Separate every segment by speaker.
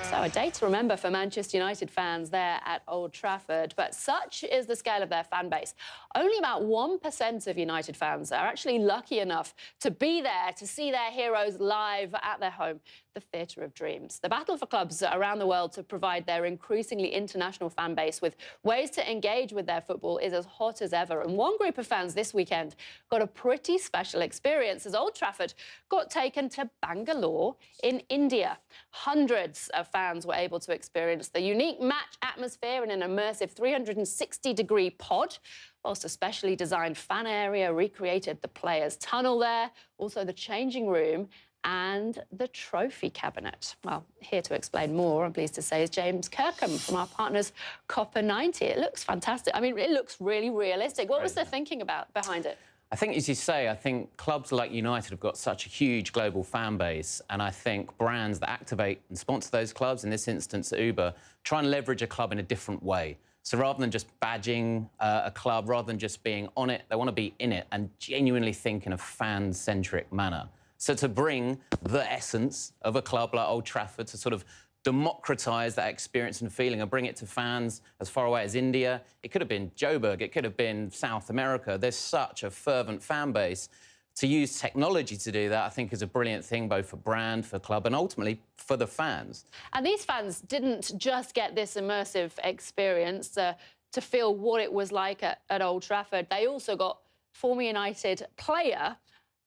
Speaker 1: So a day to remember for Manchester United fans there at Old Trafford, but such is the scale of their fan base. Only about 1% of United fans are actually lucky enough to be there to see their heroes live at their home, the Theatre of Dreams. The battle for clubs around the world to provide their increasingly international fan base with ways to engage with their football is as hot as ever. And one group of fans this weekend got a pretty special experience as Old Trafford got taken to Bangalore in India. Hundreds of fans were able to experience the unique match atmosphere in an immersive 360-degree pod, whilst a specially designed fan area recreated the players' tunnel there, also the changing room and the trophy cabinet. Well, here to explain more, I'm pleased to say, is James Kirkham from our partners Copa90. It looks fantastic. I mean, it looks really realistic. What was the thinking behind it?
Speaker 2: I think, as you say, I think clubs like United have got such a huge global fan base, and I think brands that activate and sponsor those clubs, in this instance Uber, try and leverage a club in a different way. So rather than just badging a club, rather than just being on it, they want to be in it and genuinely think in a fan-centric manner. So to bring the essence of a club like Old Trafford, to sort of democratise that experience and feeling and bring it to fans as far away as India. It could have been Joburg, it could have been South America. There's such a fervent fan base. To use technology to do that, I think, is a brilliant thing, both for brand, for club, and ultimately for the fans. And
Speaker 1: these fans didn't just get this immersive experience to feel what it was like at Old Trafford. They also got former United player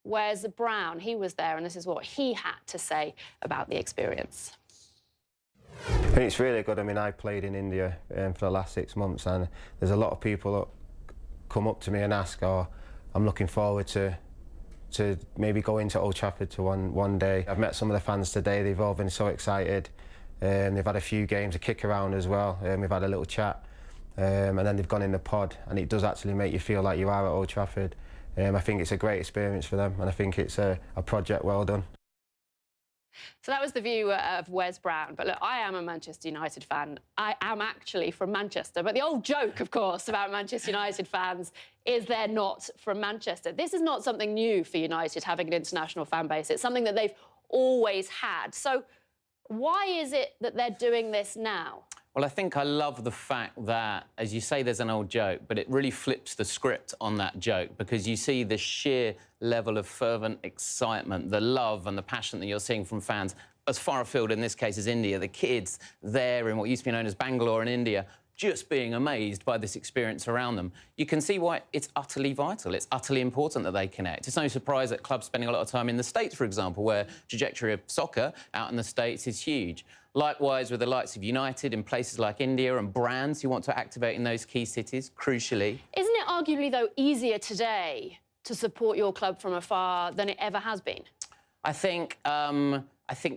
Speaker 1: Wes Brown. He was there, and this is what he had to say about the experience.
Speaker 3: I think it's really good. I mean, I played in India for the last 6 months, and there's a lot of people that come up to me and ask, "Oh, I'm looking forward to maybe going to Old Trafford to one day." I've met some of the fans today. They've all been so excited. They've had a few games, a kick around as well. We've had a little chat, and then they've gone in the pod, and it does actually make you feel like you are at Old Trafford. I think it's a great experience for them, and I think it's a project well done.
Speaker 1: So that was the view of Wes Brown. But look, I am a Manchester United fan. I am actually from Manchester. But the old joke, of course, about Manchester United fans is they're not from Manchester. This is not something new for United, having an international fan base. It's something that they've always had. So why is it that they're doing this now?
Speaker 2: Well, I think I love the fact that, as you say, there's an old joke, but it really flips the script on that joke, because you see the sheer level of fervent excitement, the love and the passion that you're seeing from fans as far afield, in this case, as India. The kids there in what used to be known as Bangalore in India, just being amazed by this experience around them. You can see why it's utterly vital. It's utterly important that they connect. It's no surprise that clubs spending a lot of time in the States, for example, where trajectory of soccer out in the States is huge. Likewise with the likes of United in places like India, and brands who want to activate in those key cities, crucially.
Speaker 1: Isn't it arguably, though, easier today to support your club from afar than it ever has been?
Speaker 2: I think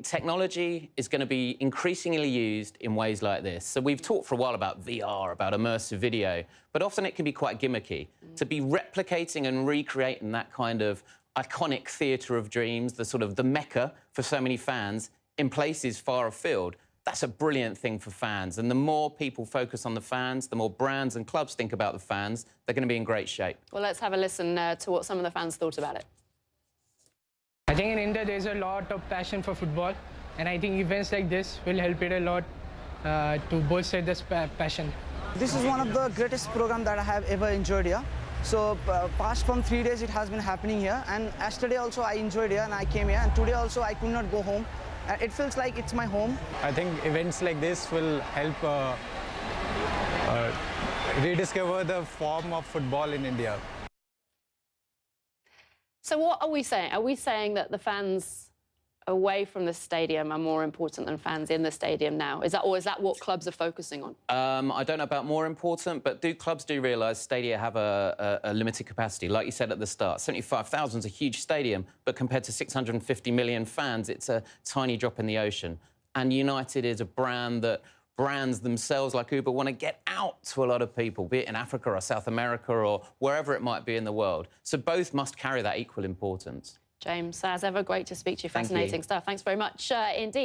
Speaker 2: technology is going to be increasingly used in ways like this. So we've talked for a while about VR, about immersive video, but often it can be quite gimmicky. To be replicating and recreating that kind of iconic theatre of dreams, the sort of the mecca for so many fans in places far afield, that's a brilliant thing for fans. And the more people focus on the fans, the more brands and clubs think about the fans, they're going to be in great shape.
Speaker 1: Well, let's have a listen to what some of the fans thought about it.
Speaker 4: I think in India there's a lot of passion for football, and I think events like this will help it a lot to bolster this passion.
Speaker 5: This is one of the greatest programs that I have ever enjoyed here. So past from 3 days it has been happening here, and yesterday also I enjoyed here and I came here, and today also I could not go home. It feels like it's my home.
Speaker 6: I think events like this will help rediscover the form of football in India.
Speaker 1: So what are we saying? Are we saying that the fans away from the stadium are more important than fans in the stadium now? Is that what clubs are focusing on?
Speaker 2: I don't know about more important, but clubs do realise stadia have a limited capacity. Like you said at the start, 75,000 is a huge stadium, but compared to 650 million fans, it's a tiny drop in the ocean. And United is a brand that brands themselves, like Uber, want to get out to a lot of people, be it in Africa or South America or wherever it might be in the world. So both must carry that equal importance.
Speaker 1: James, as ever, great to speak to you. Fascinating stuff. Thanks very much indeed.